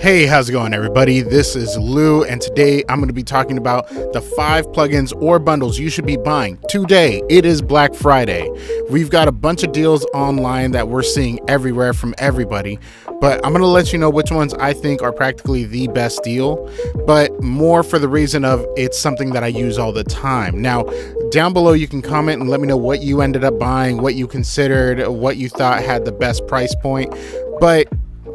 Hey, how's it going, everybody? This is Lou, and today I'm going to be talking about the 5 plugins or bundles you should be buying today. It is Black Friday. We've got a bunch of deals online that we're seeing everywhere from everybody, but I'm going to let you know which ones I think are practically the best deal, but more for the reason of it's something that I use all the time. Now, down below you can comment and let me know what you ended up buying, what you considered, what you thought had the best price point, but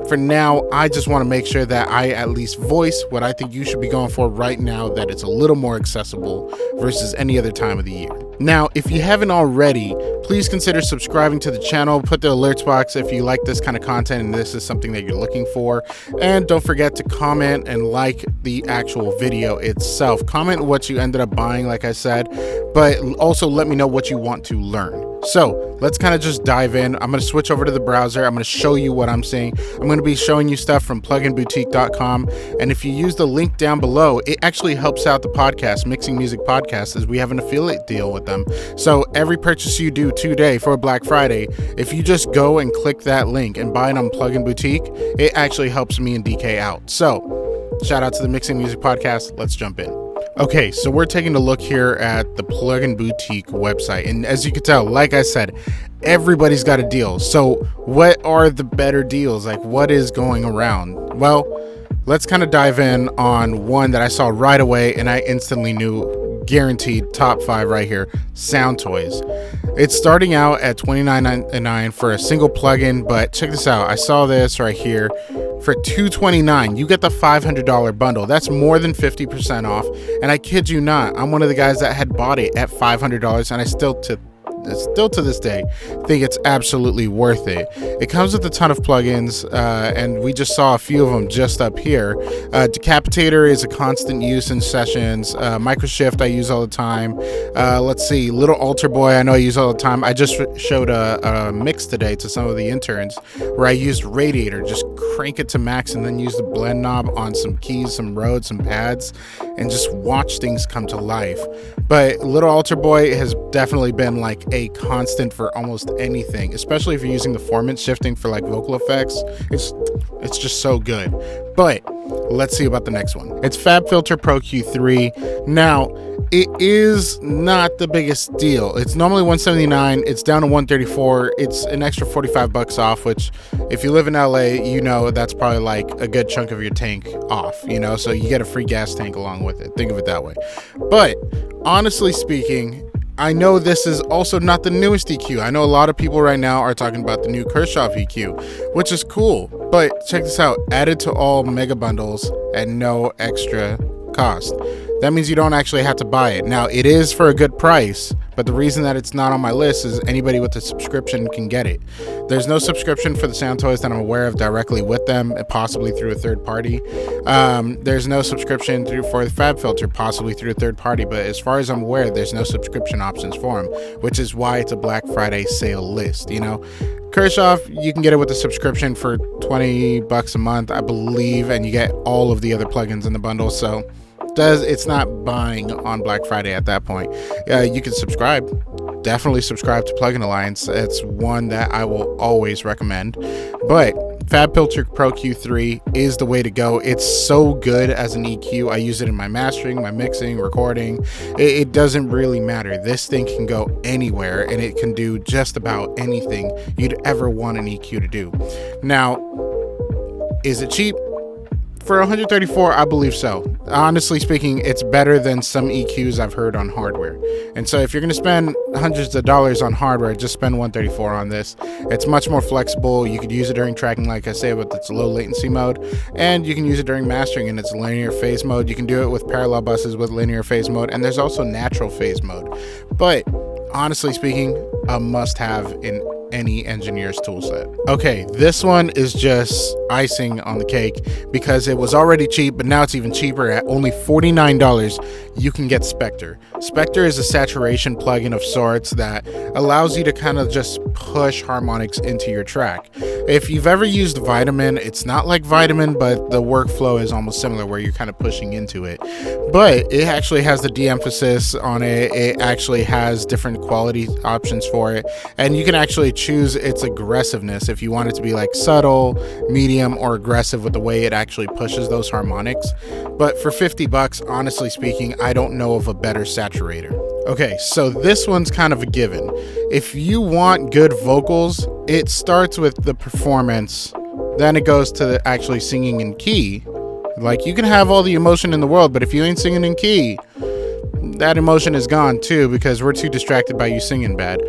for now, I just want to make sure that I at least voice what I think you should be going for right now, that it's a little more accessible versus any other time of the year. Now, if you haven't already, please consider subscribing to the channel, put the alerts box if you like this kind of content and this is something that you're looking for. And don't forget to comment and like the actual video itself. Comment what you ended up buying, like I said, but also let me know what you want to learn. So let's kind of just dive in. I'm going to switch over to the browser. I'm going to show you what I'm seeing. I'm going to be showing you stuff from pluginboutique.com. And if you use the link down below, it actually helps out the podcast, Mixing Music Podcast, as we have an affiliate deal with them. So every purchase you do today for Black Friday, if you just go and click that link and buy it on Plugin Boutique, it actually helps me and DK out. So shout out to the Mixing Music Podcast. Let's jump in. Okay, so we're taking a look here at the Plugin Boutique website, and as you can tell, like I said, everybody's got a deal. So what are the better deals? Like, what is going around? Well, let's kind of dive in on one that I saw right away and I instantly knew, guaranteed top 5 right here, Soundtoys. It's starting out at $29.99 for a single plugin, but check this out. I saw this right here. For $229, you get the $500 bundle. That's more than 50% off. And I kid you not, I'm one of the guys that had bought it at $500, and I still to this day think it's absolutely worth it. It comes with a ton of plugins, and we just saw a few of them just up here. Decapitator is a constant use in sessions. Microshift I use all the time. Let's see, Little Altar Boy I know I use all the time. I just showed a mix today to some of the interns where I used Radiator, just crank it to max and then use the blend knob on some keys, some Rhodes, some pads, and just watch things come to life. But Little Altar Boy has definitely been like a constant for almost anything, especially if you're using the formant shifting for like vocal effects. It's just so good. But let's see about the next one. It's FabFilter Pro-Q 3. Now, it is not the biggest deal. It's normally $179. It's down to $134. It's an extra $45 off, which if you live in LA, you know that's probably like a good chunk of your tank off, you know, so you get a free gas tank along with it. Think of it that way. But honestly speaking, I know this is also not the newest EQ. I know a lot of people right now are talking about the new Kirchhoff EQ, which is cool. But check this out, added to all mega bundles at no extra cost. That means you don't actually have to buy it. Now, it is for a good price, but the reason that it's not on my list is anybody with a subscription can get it. There's no subscription for the Soundtoys that I'm aware of directly with them, possibly through a third party. There's no subscription for the FabFilter, possibly through a third party, but as far as I'm aware, there's no subscription options for them, which is why it's a Black Friday sale list, you know. Kirchhoff, you can get it with a subscription for $20 a month, I believe, and you get all of the other plugins in the bundle, so it's not buying on Black Friday at that point. You can subscribe. Definitely subscribe to Plugin Alliance. It's one that I will always recommend. But FabFilter Pro-Q 3 is the way to go. It's so good as an EQ. I use it in my mastering, my mixing, recording. It doesn't really matter. This thing can go anywhere, and it can do just about anything you'd ever want an EQ to do. Now, is it cheap? For $134, I believe so. Honestly speaking, it's better than some EQs I've heard on hardware. And so if you're going to spend hundreds of dollars on hardware, just spend $134 on this. It's much more flexible. You could use it during tracking, like I say, with its low latency mode. And you can use it during mastering in its linear phase mode. You can do it with parallel buses with linear phase mode. And there's also natural phase mode. But honestly speaking, a must-have in any engineer's toolset. Okay, this one is just icing on the cake because it was already cheap, but now it's even cheaper at only $49. You can get Specter. Specter is a saturation plugin of sorts that allows you to kind of just push harmonics into your track. If you've ever used Vitamin, it's not like Vitamin, but the workflow is almost similar where you're kind of pushing into it. But it actually has the de-emphasis on it. It actually has different quality options for it, and you can actually choose its aggressiveness if you want it to be like subtle, medium, or aggressive with the way it actually pushes those harmonics. But for 50 bucks, honestly speaking, I don't know of a better saturator. Okay, so this one's kind of a given. If you want good vocals, it starts with the performance, then it goes to the actually singing in key. Like, you can have all the emotion in the world, but if you ain't singing in key, that emotion is gone too, because we're too distracted by you singing bad.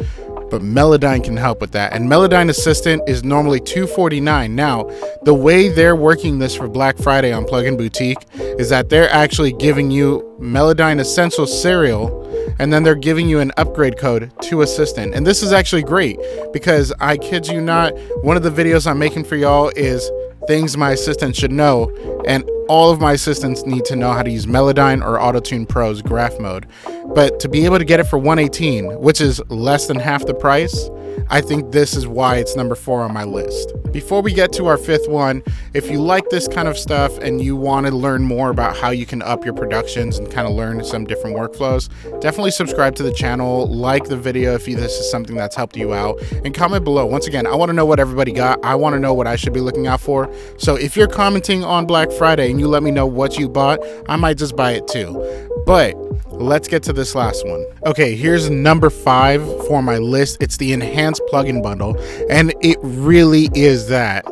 But Melodyne can help with that, and Melodyne Assistant is normally $249. Now, the way they're working this for Black Friday on Plugin Boutique is that they're actually giving you Melodyne Essential Serial, and then they're giving you an upgrade code to Assistant. And this is actually great, because I kid you not, one of the videos I'm making for y'all is things my assistant should know, and all of my assistants need to know how to use Melodyne or Auto-Tune Pro's graph mode. But to be able to get it for $118, which is less than half the price, I think this is why it's number 4 on my list. Before we get to our 5th one, if you like this kind of stuff and you want to learn more about how you can up your productions and kind of learn some different workflows, definitely subscribe to the channel, like the video if this is something that's helped you out, and comment below. Once again, I want to know what everybody got. I want to know what I should be looking out for. So if you're commenting on Black Friday and you let me know what you bought, I might just buy it too. But let's get to this last one. Okay, here's number 5 for my list. It's the enhanced plugin bundle, and it really is that.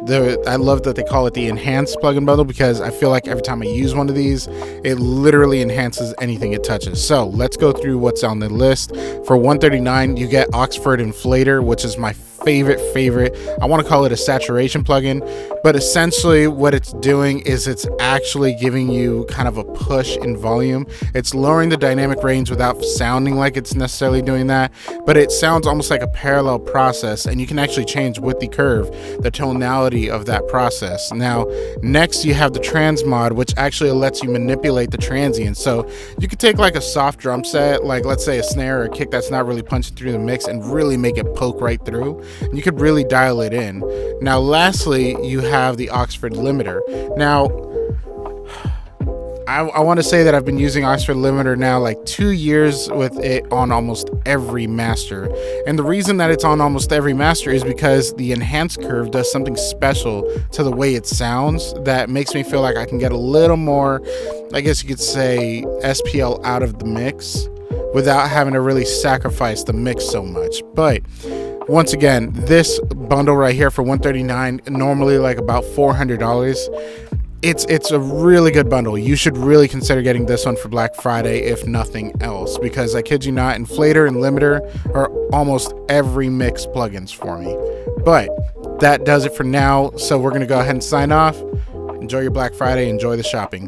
I love that they call it the enhanced plugin bundle, because I feel like every time I use one of these, it literally enhances anything it touches. So let's go through what's on the list. For $139, you get Oxford Inflator, which is my favorite. I want to call it a saturation plugin, but essentially what it's doing is it's actually giving you kind of a push in volume. It's lowering the dynamic range without sounding like it's necessarily doing that, but it sounds almost like a parallel process, and you can actually change with the curve the tonality of that process. Now, next you have the transmod, which actually lets you manipulate the transients. So you could take like a soft drum set, like let's say a snare or a kick that's not really punching through the mix, and really make it poke right through. And you could really dial it in. Now, lastly, you have the Oxford Limiter. Now, I want to say that I've been using Oxford Limiter now like 2 years with it on almost every master. And the reason that it's on almost every master is because the enhanced curve does something special to the way it sounds that makes me feel like I can get a little more, I guess you could say, SPL out of the mix without having to really sacrifice the mix so much. But once again, this bundle right here for $139, normally like about $400. It's a really good bundle. You should really consider getting this one for Black Friday, if nothing else, because I kid you not, Inflator and Limiter are almost every mix plugins for me. But that does it for now, so we're gonna go ahead and sign off. Enjoy your Black Friday, enjoy the shopping.